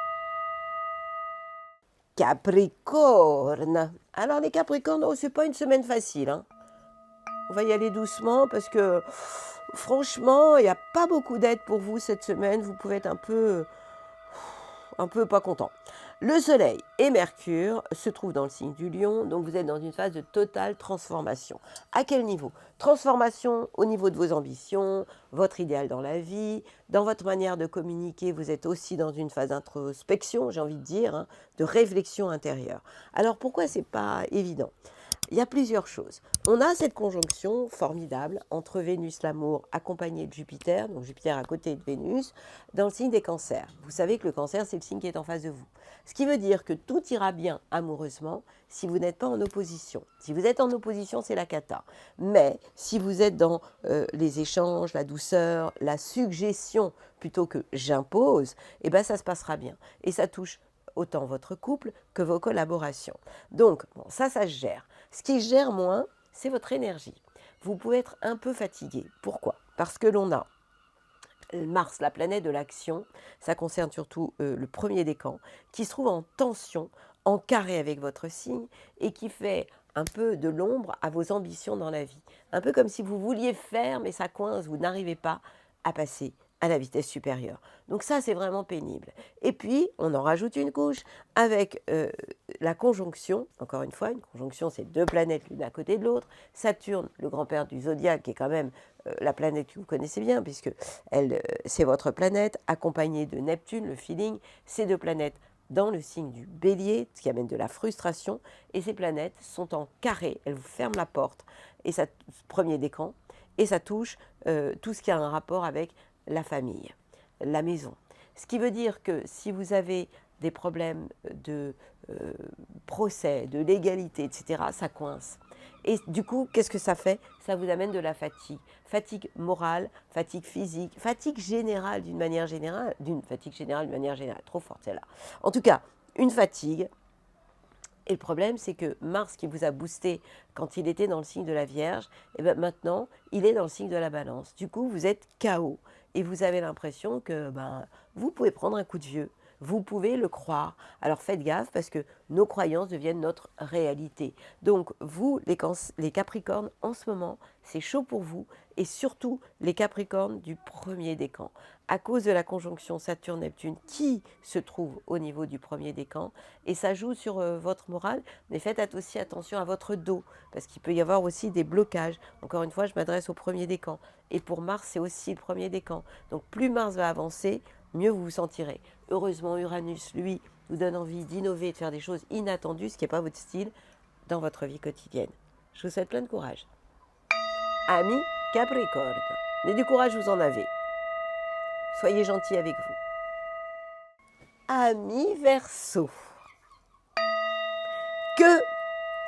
Capricorne. Alors les Capricornes, oh, c'est pas une semaine facile, hein. On va y aller doucement parce que franchement, il n'y a pas beaucoup d'aide pour vous cette semaine. Vous pouvez être un peu pas content. Le Soleil et Mercure se trouvent dans le signe du Lion, donc vous êtes dans une phase de totale transformation. À quel niveau? Transformation au niveau de vos ambitions, votre idéal dans la vie, dans votre manière de communiquer, vous êtes aussi dans une phase d'introspection, j'ai envie de dire, hein, de réflexion intérieure. Alors pourquoi c'est pas évident? Il y a plusieurs choses. On a cette conjonction formidable entre Vénus, l'amour, accompagné de Jupiter, donc Jupiter à côté de Vénus, dans le signe des cancers. Vous savez que le cancer, c'est le signe qui est en face de vous. Ce qui veut dire que tout ira bien amoureusement si vous n'êtes pas en opposition. Si vous êtes en opposition, c'est la cata. Mais si vous êtes dans les échanges, la douceur, la suggestion, plutôt que j'impose, eh ben ça se passera bien. Et ça touche autant votre couple que vos collaborations. Donc, bon, ça se gère. Ce qui gère moins, c'est votre énergie. Vous pouvez être un peu fatigué. Pourquoi? Parce que l'on a Mars, la planète de l'action, ça concerne surtout le premier décan, qui se trouve en tension, en carré avec votre signe, et qui fait un peu de l'ombre à vos ambitions dans la vie. Un peu comme si vous vouliez faire, mais ça coince, vous n'arrivez pas à passer à la vitesse supérieure. Donc ça, c'est vraiment pénible. Et puis, on en rajoute une couche avec la conjonction. Encore une fois, une conjonction, c'est deux planètes l'une à côté de l'autre. Saturne, le grand-père du zodiaque, qui est quand même la planète que vous connaissez bien, puisque c'est votre planète, accompagnée de Neptune, le feeling. Ces deux planètes dans le signe du Bélier, ce qui amène de la frustration. Et ces planètes sont en carré, elles vous ferment la porte. Et ça, premier décan, et ça touche tout ce qui a un rapport avec la famille, la maison. Ce qui veut dire que si vous avez des problèmes de procès, de légalité, etc., ça coince. Et du coup, qu'est-ce que ça fait? Ça vous amène de la fatigue. Fatigue morale, fatigue physique, fatigue générale d'une manière générale, trop forte celle-là. En tout cas, une fatigue. Et le problème, c'est que Mars, qui vous a boosté quand il était dans le signe de la Vierge, et bien maintenant, il est dans le signe de la Balance. Du coup, vous êtes KO et vous avez l'impression que vous pouvez prendre un coup de vieux. Vous pouvez le croire. Alors faites gaffe parce que nos croyances deviennent notre réalité. Donc vous, les Capricornes, en ce moment, c'est chaud pour vous. Et surtout les Capricornes du premier décan. À cause de la conjonction Saturne-Neptune qui se trouve au niveau du premier décan. Et ça joue sur votre morale. Mais faites aussi attention à votre dos. Parce qu'il peut y avoir aussi des blocages. Encore une fois, je m'adresse au premier décan. Et pour Mars, c'est aussi le premier décan. Donc plus Mars va avancer, mieux vous vous sentirez. Heureusement, Uranus, lui, vous donne envie d'innover et de faire des choses inattendues, ce qui n'est pas votre style, dans votre vie quotidienne. Je vous souhaite plein de courage. Amis Capricorne, mais du courage, vous en avez. Soyez gentils avec vous. Amis Verseau, que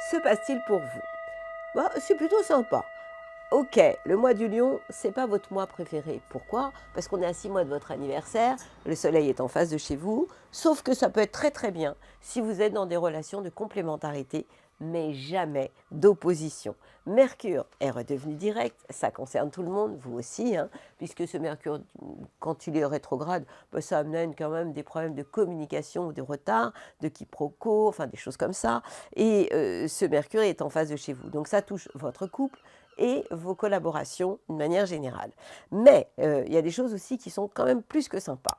se passe-t-il pour vous? C'est plutôt sympa. Ok, le mois du Lion, c'est pas votre mois préféré. Pourquoi? Parce qu'on est à 6 mois de votre anniversaire, le soleil est en face de chez vous, sauf que ça peut être très très bien si vous êtes dans des relations de complémentarité, mais jamais d'opposition. Mercure est redevenu direct, ça concerne tout le monde, vous aussi, hein, puisque ce Mercure, quand il est rétrograde, ça amène quand même des problèmes de communication ou de retard, de quiproquo, enfin des choses comme ça. Et ce Mercure est en face de chez vous. Donc ça touche votre couple et vos collaborations d'une manière générale. Mais il y a des choses aussi qui sont quand même plus que sympas.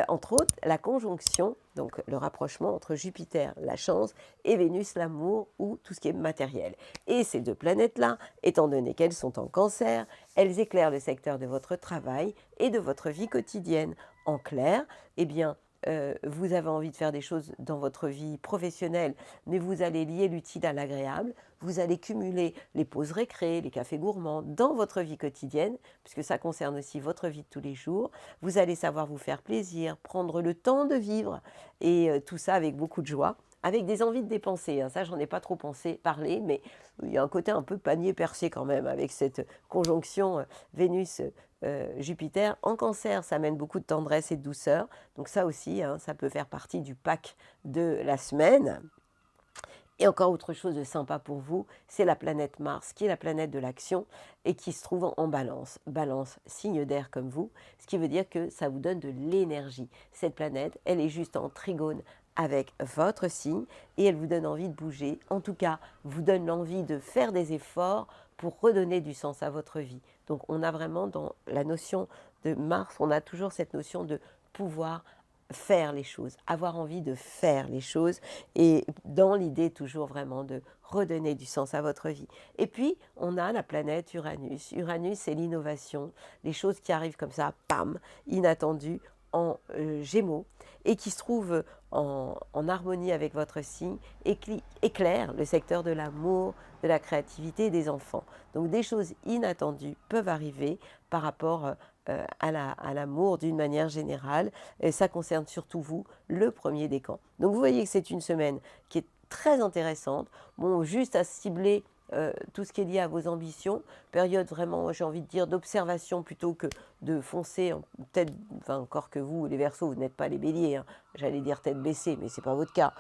Entre autres, la conjonction, donc le rapprochement entre Jupiter, la chance, et Vénus, l'amour, ou tout ce qui est matériel. Et ces deux planètes-là, étant donné qu'elles sont en Cancer, elles éclairent le secteur de votre travail et de votre vie quotidienne. En clair, eh bien, vous avez envie de faire des choses dans votre vie professionnelle, mais vous allez lier l'utile à l'agréable, vous allez cumuler les pauses récré, les cafés gourmands dans votre vie quotidienne, puisque ça concerne aussi votre vie de tous les jours. Vous allez savoir vous faire plaisir, prendre le temps de vivre, et tout ça avec beaucoup de joie, avec des envies de dépenser. Ça, j'en ai pas trop parlé, mais il y a un côté un peu panier percé quand même, avec cette conjonction Vénus Jupiter. En Cancer, ça amène beaucoup de tendresse et de douceur. Donc ça aussi, ça peut faire partie du pack de la semaine. Et encore autre chose de sympa pour vous, c'est la planète Mars, qui est la planète de l'action et qui se trouve en balance. Balance, signe d'air comme vous, ce qui veut dire que ça vous donne de l'énergie. Cette planète, elle est juste en trigone avec votre signe et elle vous donne envie de bouger. En tout cas, vous donne l'envie de faire des efforts pour redonner du sens à votre vie. Donc on a vraiment dans la notion de Mars, on a toujours cette notion de pouvoir faire les choses, avoir envie de faire les choses et dans l'idée toujours vraiment de redonner du sens à votre vie. Et puis, on a la planète Uranus. Uranus, c'est l'innovation, les choses qui arrivent comme ça, pam, inattendues, en Gémeaux, et qui se trouve en harmonie avec votre signe et qui éclaire le secteur de l'amour, de la créativité et des enfants. Donc des choses inattendues peuvent arriver par rapport à l'amour d'une manière générale. Et ça concerne surtout vous, le premier décan. Donc vous voyez que c'est une semaine qui est très intéressante. Bon, juste à cibler tout ce qui est lié à vos ambitions, période vraiment, j'ai envie de dire, d'observation plutôt que de foncer, peut-être, enfin encore que vous, les Verseaux, vous n'êtes pas les Béliers, hein, j'allais dire tête baissée, mais ce n'est pas votre cas.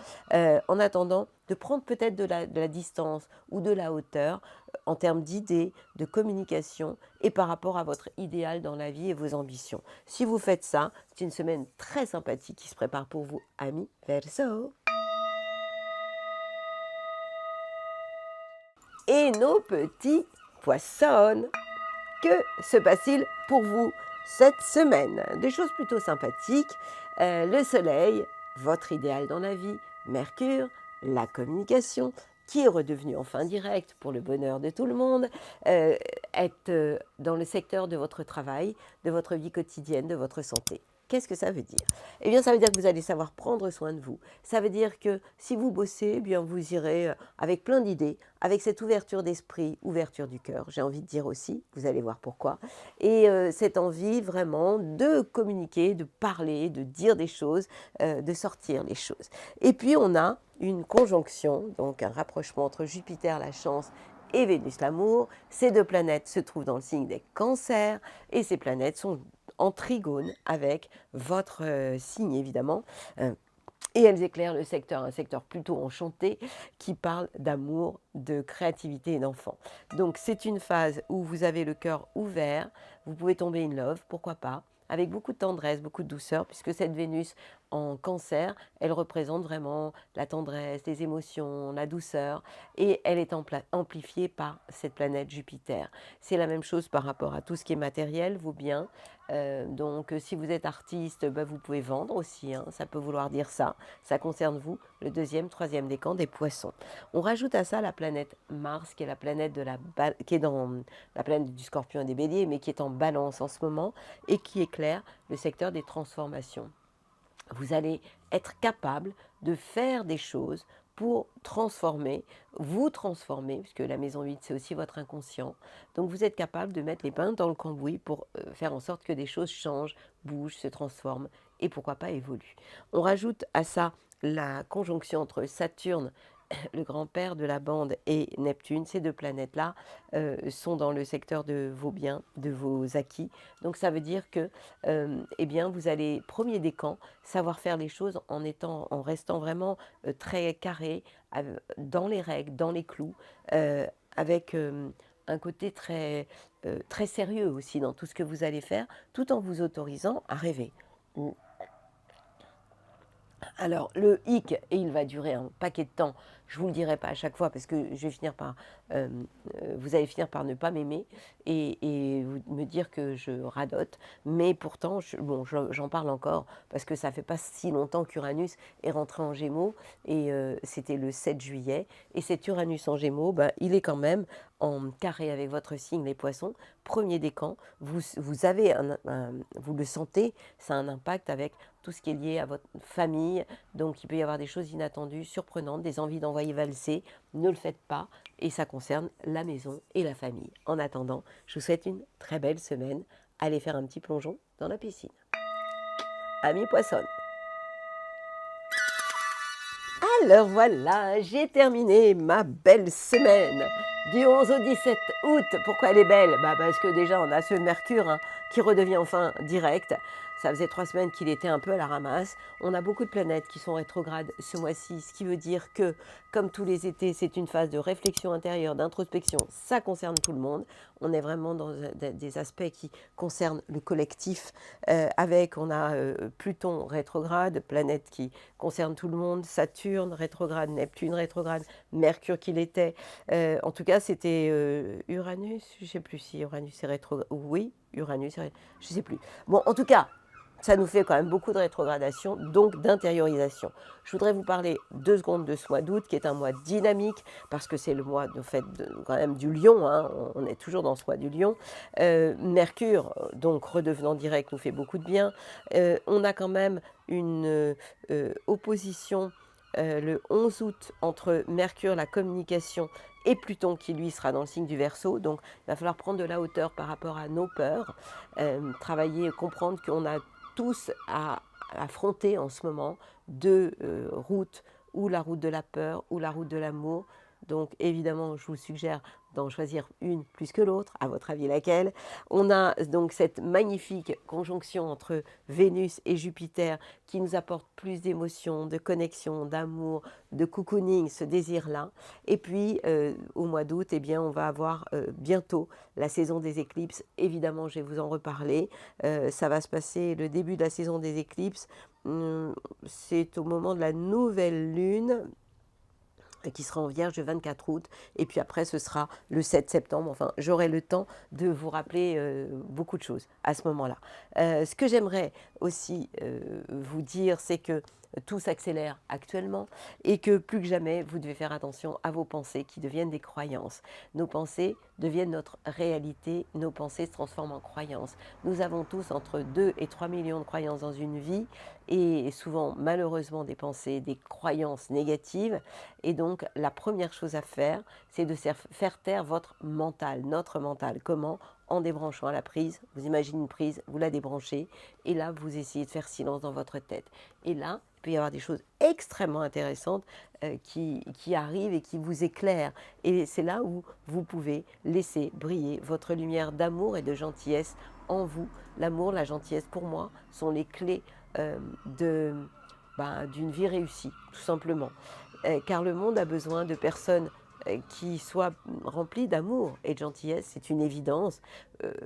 En attendant, de prendre peut-être de la distance ou de la hauteur en termes d'idées, de communication et par rapport à votre idéal dans la vie et vos ambitions. Si vous faites ça, c'est une semaine très sympathique qui se prépare pour vous, amis Verseaux. Et nos petits poissons, que se passe-t-il pour vous cette semaine? Des choses plutôt sympathiques. Le soleil, votre idéal dans la vie. Mercure, la communication, qui est redevenu enfin direct pour le bonheur de tout le monde, est dans le secteur de votre travail, de votre vie quotidienne, de votre santé. Qu'est-ce que ça veut dire? Eh bien, ça veut dire que vous allez savoir prendre soin de vous. Ça veut dire que si vous bossez, eh bien, vous irez avec plein d'idées, avec cette ouverture d'esprit, ouverture du cœur, j'ai envie de dire aussi, vous allez voir pourquoi. Et cette envie vraiment de communiquer, de parler, de dire des choses, de sortir les choses. Et puis, on a une conjonction, donc un rapprochement entre Jupiter, la chance, et Vénus, l'amour. Ces deux planètes se trouvent dans le signe des Cancers et ces planètes sont en trigone avec votre signe évidemment. Et elles éclairent le secteur, un secteur plutôt enchanté qui parle d'amour, de créativité et d'enfants. Donc c'est une phase où vous avez le cœur ouvert, vous pouvez tomber in love, pourquoi pas, avec beaucoup de tendresse, beaucoup de douceur, puisque cette Vénus en Cancer, elle représente vraiment la tendresse, les émotions, la douceur, et elle est amplifiée par cette planète Jupiter. C'est la même chose par rapport à tout ce qui est matériel, vos biens. Donc si vous êtes artiste, vous pouvez vendre aussi, hein, ça peut vouloir dire ça. Ça concerne vous, le deuxième, troisième décan des poissons. On rajoute à ça la planète Mars, qui est la planète qui est dans la planète du Scorpion et des Béliers, mais qui est en balance en ce moment et qui éclaire le secteur des transformations. Vous allez être capable de faire des choses pour vous transformer, puisque la maison 8, c'est aussi votre inconscient. Donc vous êtes capable de mettre les mains dans le cambouis pour faire en sorte que des choses changent, bougent, se transforment et pourquoi pas évoluent. On rajoute à ça la conjonction entre Saturne, le grand-père de la bande, et Neptune. Ces deux planètes-là sont dans le secteur de vos biens, de vos acquis. Donc ça veut dire que eh bien, vous allez, premier décan, savoir faire les choses en restant vraiment très carré, dans les règles, dans les clous, avec un côté très sérieux aussi dans tout ce que vous allez faire, tout en vous autorisant à rêver. Alors, le hic, et il va durer un paquet de temps, je ne vous le dirai pas à chaque fois parce que vous allez finir par ne pas m'aimer et me dire que je radote. Mais pourtant, j'en parle encore parce que ça ne fait pas si longtemps qu'Uranus est rentré en Gémeaux et c'était le 7 juillet. Et cet Uranus en Gémeaux, il est quand même en carré avec votre signe, les poissons. Premier décan, vous avez vous le sentez, ça a un impact avec tout ce qui est lié à votre famille. Donc il peut y avoir des choses inattendues, surprenantes, des envies d'envoyer valser. Ne le faites pas et ça concerne la maison et la famille. En attendant, je vous souhaite une très belle semaine. Allez faire un petit plongeon dans la piscine. Amis poissons. Alors voilà, j'ai terminé ma belle semaine du 11 au 17 août. Pourquoi elle est belle? Parce que déjà on a ce Mercure qui redevient enfin direct. ça faisait 3 semaines qu'il était un peu à la ramasse. On a beaucoup de planètes qui sont rétrogrades ce mois-ci, ce qui veut dire que, comme tous les étés, c'est une phase de réflexion intérieure, d'introspection. Ça concerne tout le monde. On est vraiment dans des aspects qui concernent le collectif. On a Pluton rétrograde, planète qui concerne tout le monde, Saturne rétrograde, Neptune rétrograde, Mercure qui l'était. En tout cas, c'était Uranus, je ne sais plus si Uranus est rétrograde. Oui, Uranus, je ne sais plus. Bon, en tout cas, ça nous fait quand même beaucoup de rétrogradation, donc d'intériorisation. Je voudrais vous parler 2 secondes de ce mois d'août, qui est un mois dynamique, parce que c'est le mois quand même du lion, hein, on est toujours dans ce mois du lion. Mercure, donc redevenant direct, nous fait beaucoup de bien. On a quand même une opposition le 11 août entre Mercure, la communication, et Pluton qui lui sera dans le signe du Verseau. Donc il va falloir prendre de la hauteur par rapport à nos peurs, travailler, comprendre qu'on a tous à affronter en ce moment 2 routes, ou la route de la peur ou la route de l'amour. Donc évidemment, je vous suggère d'en choisir une plus que l'autre, à votre avis laquelle. On a donc cette magnifique conjonction entre Vénus et Jupiter qui nous apporte plus d'émotions, de connexion, d'amour, de cocooning, ce désir-là. Et puis au mois d'août, eh bien, on va avoir bientôt la saison des éclipses. Évidemment, je vais vous en reparler. Ça va se passer le début de la saison des éclipses. C'est au moment de la nouvelle lune qui sera en Vierge le 24 août, et puis après ce sera le 7 septembre. Enfin, j'aurai le temps de vous rappeler beaucoup de choses à ce moment-là. Ce que j'aimerais aussi vous dire, c'est que tout s'accélère actuellement et que plus que jamais, vous devez faire attention à vos pensées qui deviennent des croyances. Nos pensées deviennent notre réalité, nos pensées se transforment en croyances. Nous avons tous entre 2 et 3 millions de croyances dans une vie, et souvent malheureusement des pensées, des croyances négatives. Et donc la première chose à faire, c'est de faire taire votre mental, notre mental. Comment? En débranchant à la prise. Vous imaginez une prise, vous la débranchez, et là vous essayez de faire silence dans votre tête. Et là, il peut y avoir des choses extrêmement intéressantes qui arrivent et qui vous éclairent. Et c'est là où vous pouvez laisser briller votre lumière d'amour et de gentillesse en vous. L'amour, la gentillesse, pour moi, sont les clés d'une vie réussie, tout simplement. Car le monde a besoin de personnes qui soient remplies d'amour et de gentillesse, c'est une évidence.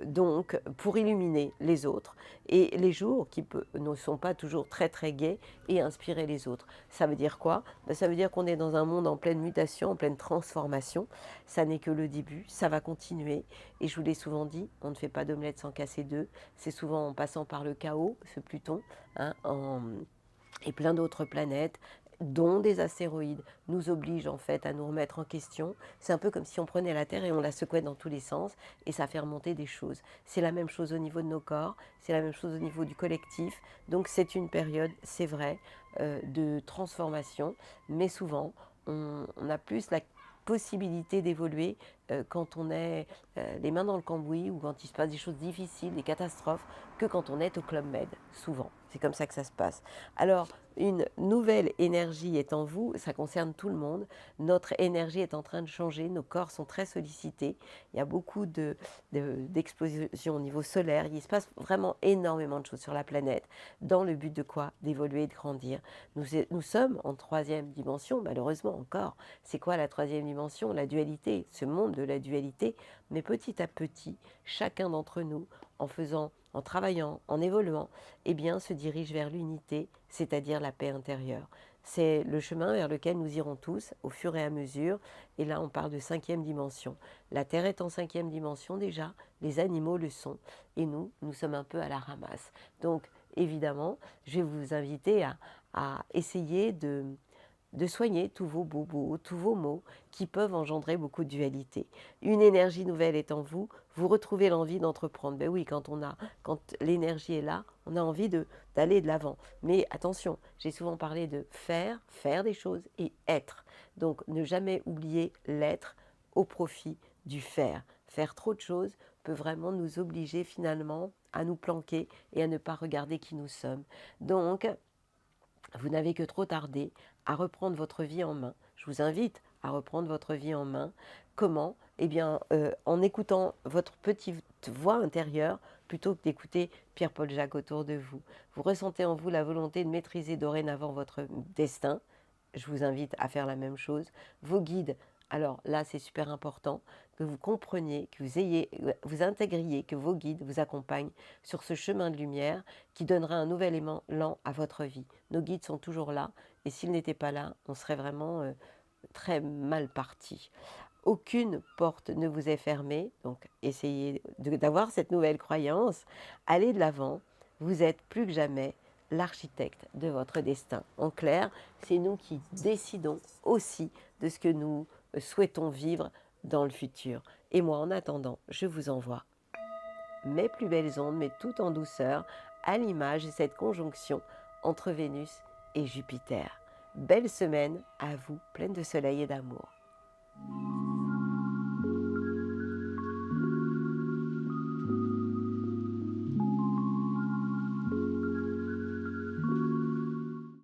Donc, pour illuminer les autres, et les jours qui ne sont pas toujours très très gais, et inspirer les autres. Ça veut dire quoi? Ça veut dire qu'on est dans un monde en pleine mutation, en pleine transformation. Ça n'est que le début, ça va continuer. Et je vous l'ai souvent dit, on ne fait pas d'omelette sans casser deux. C'est souvent en passant par le chaos, ce Pluton, hein, et plein d'autres planètes, dont des astéroïdes, nous obligent en fait à nous remettre en question. C'est un peu comme si on prenait la Terre et on la secouait dans tous les sens, et ça fait remonter des choses. C'est la même chose au niveau de nos corps, c'est la même chose au niveau du collectif. Donc c'est une période, c'est vrai, de transformation, mais souvent on a plus la possibilité d'évoluer quand on est les mains dans le cambouis, ou quand il se passe des choses difficiles, des catastrophes, que quand on est au Club Med, souvent. C'est comme ça que ça se passe. Alors, une nouvelle énergie est en vous, ça concerne tout le monde. Notre énergie est en train de changer, nos corps sont très sollicités. Il y a beaucoup d'explosions au niveau solaire. Il se passe vraiment énormément de choses sur la planète, dans le but de quoi? D'évoluer et de grandir. Nous sommes en 3e dimension, malheureusement encore. C'est quoi la 3e dimension? La dualité, ce monde de la dualité. Mais petit à petit, chacun d'entre nous, en travaillant, en évoluant, eh bien, se dirige vers l'unité, c'est-à-dire la paix intérieure. C'est le chemin vers lequel nous irons tous au fur et à mesure. Et là, on parle de 5e dimension. La Terre est en 5e dimension déjà, les animaux le sont. Et nous sommes un peu à la ramasse. Donc, évidemment, je vais vous inviter à essayer de soigner tous vos bobos, tous vos maux qui peuvent engendrer beaucoup de dualité. Une énergie nouvelle est en vous, vous retrouvez l'envie d'entreprendre. Ben oui, quand l'énergie est là, on a envie d'aller de l'avant. Mais attention, j'ai souvent parlé de faire des choses, et être. Donc ne jamais oublier l'être au profit du faire. Faire trop de choses peut vraiment nous obliger finalement à nous planquer et à ne pas regarder qui nous sommes. Donc, vous n'avez que trop tardé à reprendre votre vie en main. Je vous invite à reprendre votre vie en main. Comment? Eh bien, en écoutant votre petite voix intérieure plutôt que d'écouter Pierre-Paul Jacques autour de vous. Vous ressentez en vous la volonté de maîtriser dorénavant votre destin. Je vous invite à faire la même chose. Vos guides, alors là, c'est super important que vous compreniez, que vous intégriez, que vos guides vous accompagnent sur ce chemin de lumière qui donnera un nouvel élan à votre vie. Nos guides sont toujours là et s'ils n'étaient pas là, on serait vraiment très mal parti. Aucune porte ne vous est fermée, donc essayez d'avoir cette nouvelle croyance, allez de l'avant, vous êtes plus que jamais l'architecte de votre destin. En clair, c'est nous qui décidons aussi de ce que nous souhaitons vivre dans le futur. Et moi, en attendant, je vous envoie mes plus belles ondes, mais tout en douceur, à l'image de cette conjonction entre Vénus et Jupiter. Belle semaine à vous, pleine de soleil et d'amour.